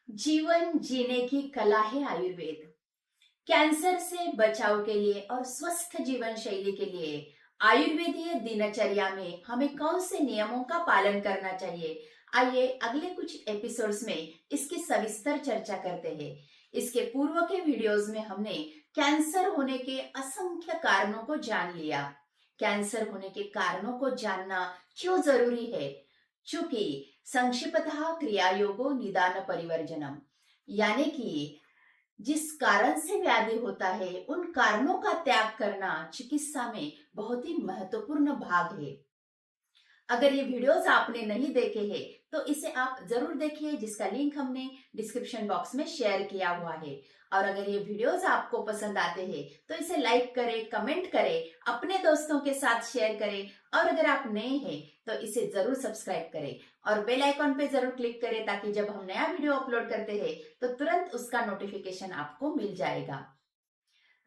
जीवन जीने की कला है आयुर्वेद। कैंसर से बचाव के लिए और स्वस्थ जीवन शैली के लिए आयुर्वेदीय दिनचर्या में हमें कौन से नियमों का पालन करना चाहिए, आइए अगले कुछ एपिसोड्स में इसकी सविस्तर चर्चा करते हैं। इसके पूर्व के वीडियोस में हमने कैंसर होने के असंख्य कारणों को जान लिया। कैंसर होने के कारणों को जानना क्यों जरूरी है? चूंकि संक्षिप्तः क्रियायोगो निदान परिवर्जनम, यानी कि जिस कारण से व्याधि होता है उन कारणों का त्याग करना चिकित्सा में बहुत ही महत्वपूर्ण भाग है। अगर ये वीडियोस आपने नहीं देखे हैं तो इसे आप जरूर देखिए, जिसका लिंक हमने डिस्क्रिप्शन बॉक्स में शेयर किया हुआ है। और अगर ये वीडियोस आपको पसंद आते हैं तो इसे लाइक करें, कमेंट करें, अपने दोस्तों के साथ शेयर करें। और अगर आप नए हैं तो इसे जरूर सब्सक्राइब करें और बेल आइकॉन पे जरूर क्लिक करें, ताकि जब हम नया वीडियो अपलोड करते हैं तो तुरंत उसका नोटिफिकेशन आपको मिल जाएगा।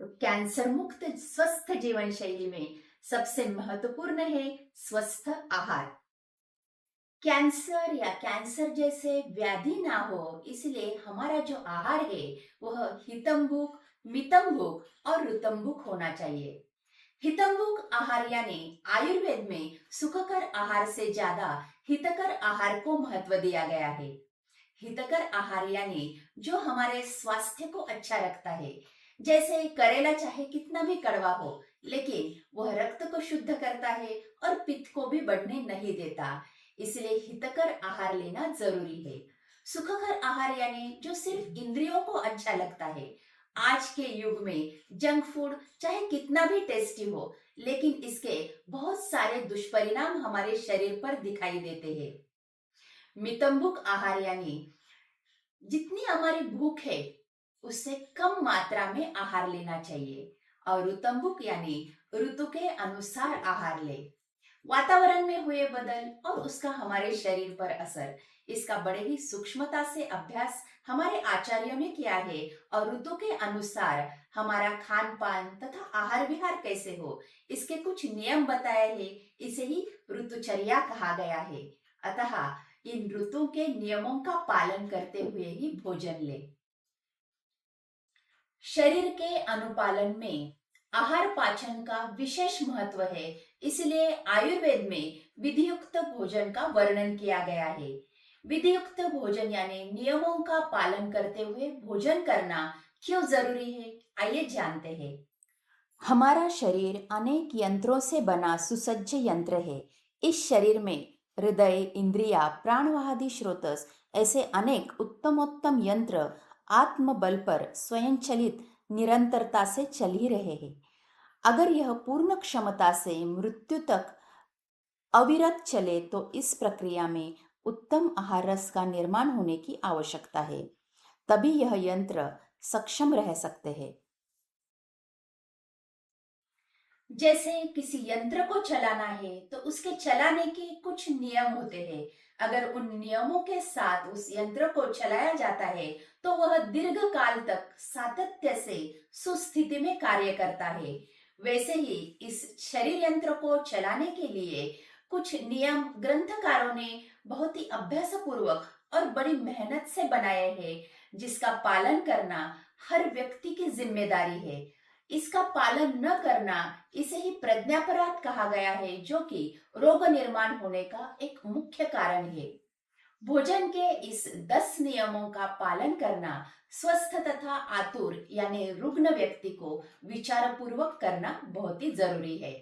तो कैंसर मुक्त स्वस्थ जीवन शैली में सबसे महत्वपूर्ण है स्वस्थ आहार। कैंसर या कैंसर जैसे व्याधि ना हो, इसलिए हमारा जो आहार है वह हितंभुक, मितंभुक और ऋतंभुक होना चाहिए। हितंभुक आहार यानी आयुर्वेद में सुखकर आहार से ज्यादा हितकर आहार को महत्व दिया गया है। हितकर आहार यानी जो हमारे स्वास्थ्य को अच्छा रखता है। जैसे करेला चाहे कितना भी कड़वा हो, लेकिन वह रक्त को शुद्ध करता है और पित्त को भी बढ़ने नहीं देता। इसलिए हितकर आहार लेना जरूरी है। सुखकर आहार यानी जो सिर्फ इंद्रियों को अच्छा लगता है। आज के युग में जंक फूड चाहे कितना भी टेस्टी हो, लेकिन इसके बहुत सारे दुष्परिणाम हमारे शरीर पर दिखाई देते हैं। मितंभुक आहार यानी जितनी हमारी भूख है उससे कम मात्रा में आहार लेना चाहिए। और ऋतंभुक यानी ऋतु के अनुसार आहार ले। वातावरण में हुए बदल और उसका हमारे शरीर पर असर, इसका बड़े ही सूक्ष्मता से अभ्यास हमारे आचार्यों ने किया है। और ऋतु के अनुसार हमारा खान पान तथा आहार विहार कैसे हो, इसके कुछ नियम बताए हैं। इसे ही ऋतुचर्या कहा गया है। अतः इन ऋतु के नियमों का पालन करते हुए ही भोजन ले। शरीर के अनुपालन में आहार पाचन का विशेष महत्व है, इसलिए आयुर्वेद में विधियुक्त भोजन का वर्णन किया गया है। विधियुक्त भोजन यानी नियमों का पालन करते हुए भोजन करना क्यों जरूरी है, आइए जानते हैं। हमारा शरीर अनेक यंत्रों से बना सुसज्ज यंत्र है। इस शरीर में हृदय, इंद्रिया, प्राणवादि स्रोतस ऐसे अनेक उत्तमोत्तम यंत्र आत्मबल पर स्वयंचलित निरंतरता से चल ही रहे हैं। अगर यह पूर्ण क्षमता से मृत्यु तक अविरत चले तो इस प्रक्रिया में उत्तम आहार रस का निर्माण होने की आवश्यकता है, तभी यह यंत्र सक्षम रह सकते हैं। जैसे किसी यंत्र को चलाना है तो उसके चलाने के कुछ नियम होते हैं। अगर उन नियमों के साथ उस यंत्र को चलाया जाता है तो वह दीर्घ काल तक सातत्य से सुस्थिति में कार्य करता है। वैसे ही इस शरीर यंत्र को चलाने के लिए कुछ नियम ग्रंथकारों ने बहुत ही अभ्यास पूर्वक और बड़ी मेहनत से बनाए हैं, जिसका पालन करना हर व्यक्ति की जिम्मेदारी है। इसका पालन न करना, इसे ही प्रज्ञापराध कहा गया है, जो कि रोग निर्माण होने का एक मुख्य कारण है। भोजन के इस 10 नियमों का पालन करना स्वस्थ तथा आतुर यानी रुग्ण व्यक्ति को विचार पूर्वक करना बहुत ही जरूरी है।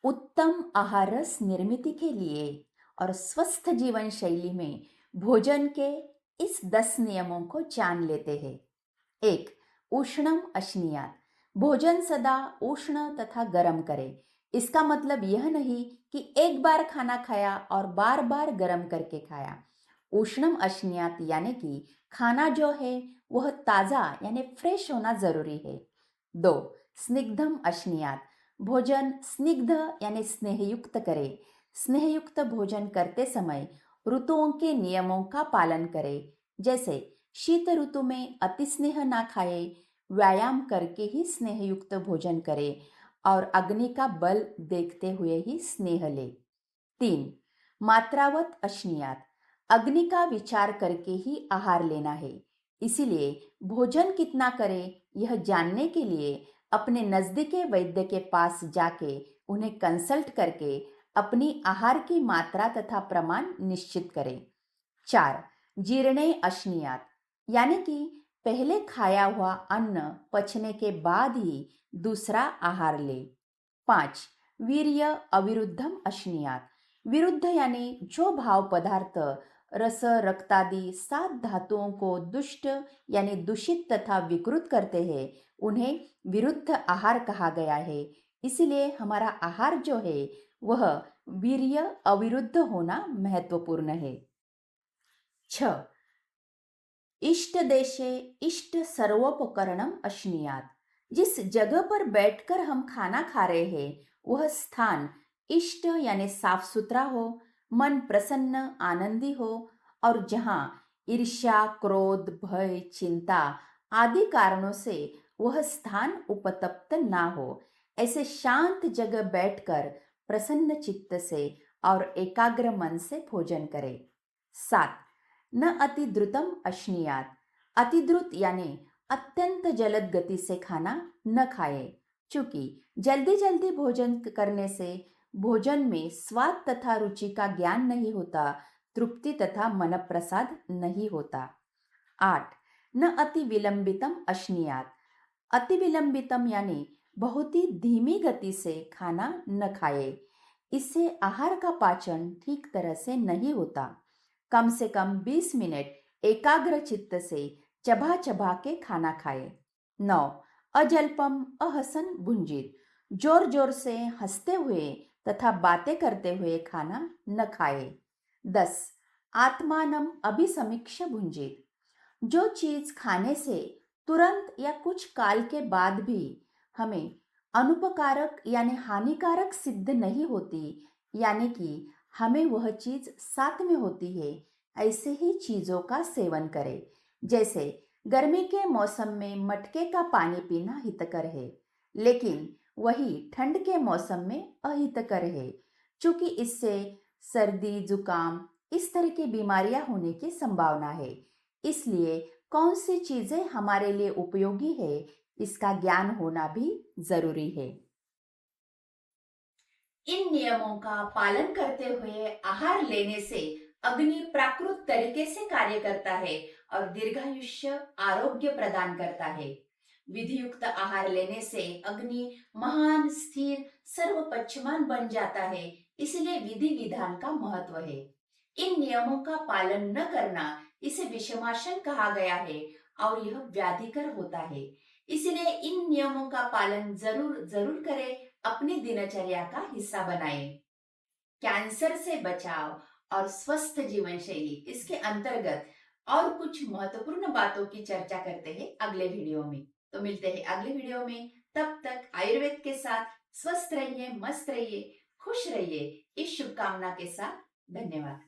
उत्तम आहार रस निर्मित के लिए और स्वस्थ जीवन शैली में भोजन के इस 10 नियमों को जान लेते हैं। 1. उष्णम अश्नीयात, भोजन सदा उष्ण तथा गर्म करें। इसका मतलब यह नहीं कि एक बार खाना खाया और बार बार गर्म करके खाया। उष्णम अश्नीयात यानी कि खाना जो है वह ताज़ा यानी फ्रेश होना जरूरी है। 2. स्निग्धम अश्नीयात, भोजन स्निग्ध यानी स्नेहयुक्त करें। स्नेहयुक्त भोजन करते समय ऋतुओं के नियमों का पालन करें। जैसे शीत ऋतु में अति स्नेह ना खाए, व्यायाम करके ही स्नेहयुक्त भोजन करे और अग्नि का बल देखते हुए ही स्नेह ले। 3. मात्रावत अश्नीयात, अग्नि का विचार करके ही आहार लेना है। इसीलिए भोजन कितना करें यह जानने के लिए अपने नजदीकी वैद्य के पास जाके उन्हें कंसल्ट करके अपनी आहार की मात्रा तथा प्रमाण निश्चित करें। 4. जीर्णे अश्नीयात, यानी कि पहले खाया हुआ अन्न पचने के बाद ही दूसरा आहार ले। 5. वीर्य अविरुद्धम अश्नीयात, विरुद्ध यानी जो भाव पदार्थ रस रक्तादि 7 धातुओं को दुष्ट यानी दूषित तथा विकृत करते हैं उन्हें विरुद्ध आहार कहा गया है। इसलिए हमारा आहार जो है वह वीर्य अविरुद्ध होना महत्वपूर्ण है। 6. इष्ट देशे इष्ट सर्वोपकरणम अश्नीयात, जिस जगह पर बैठकर हम खाना खा रहे हैं वह स्थान इष्ट यानी साफ सुथरा हो, मन प्रसन्न आनंदी हो और जहाँ ईर्ष्या क्रोध भय चिंता आदि कारणों से वह स्थान उपतप्त ना हो, ऐसे शांत जगह बैठकर प्रसन्न चित्त से और एकाग्र मन से भोजन करें। 7. न अति द्रुतम अश्नीयात, अति द्रुत यानी अत्यंत जलद गति से खाना न खाए, क्योंकि जल्दी जल्दी भोजन करने से भोजन में स्वाद तथा रुचि का ज्ञान नहीं होता, तृप्ति तथा मन प्रसाद नहीं होता। 8. न अति विलंबितम अश्नीयात, अति विलंबितम यानी बहुत ही धीमी गति से खाना न खाए, इससे आहार का पाचन ठीक तरह से नहीं होता। कम से कम 20 मिनट एकाग्र चित्त से चबा चबा के खाना खाए। 9. अजल्पम अहसन भुंजित, जोर जोर से हंसते हुए तथा बातें करते हुए खाना न खाए। 10. आत्मानम अभिसमीक्ष भुंजित, जो चीज खाने से तुरंत या कुछ काल के बाद भी हमें अनुपकारक यानी हानिकारक सिद्ध नहीं होती, यानी कि हमें वह चीज साथ में होती है, ऐसे ही चीजों का सेवन करें। जैसे गर्मी के मौसम में मटके का पानी पीना हितकर है, लेकिन वही ठंड के मौसम में अहितकर है, क्योंकि इससे सर्दी जुकाम इस तरह की बीमारियां होने की संभावना है। इसलिए कौन सी चीजें हमारे लिए उपयोगी है इसका ज्ञान होना भी जरूरी है। इन नियमों का पालन करते हुए आहार लेने से अग्नि प्राकृत तरीके से कार्य करता है और दीर्घायुष्य आरोग्य प्रदान करता है। विधियुक्त आहार लेने से अग्नि महान स्थिर सर्वपक्षमान बन जाता है, इसलिए विधि विधान का महत्व है। इन नियमों का पालन न करना इसे विषमाशन कहा गया है और यह व्याधिकर होता है। इसलिए इन नियमों का पालन जरूर जरूर करें, अपनी दिनचर्या का हिस्सा बनाएं। कैंसर से बचाव और स्वस्थ जीवन शैली, इसके अंतर्गत और कुछ महत्वपूर्ण बातों की चर्चा करते हैं अगले वीडियो में। तो मिलते हैं अगले वीडियो में, तब तक आयुर्वेद के साथ स्वस्थ रहिए, मस्त रहिए, खुश रहिए, इस शुभकामना के साथ धन्यवाद।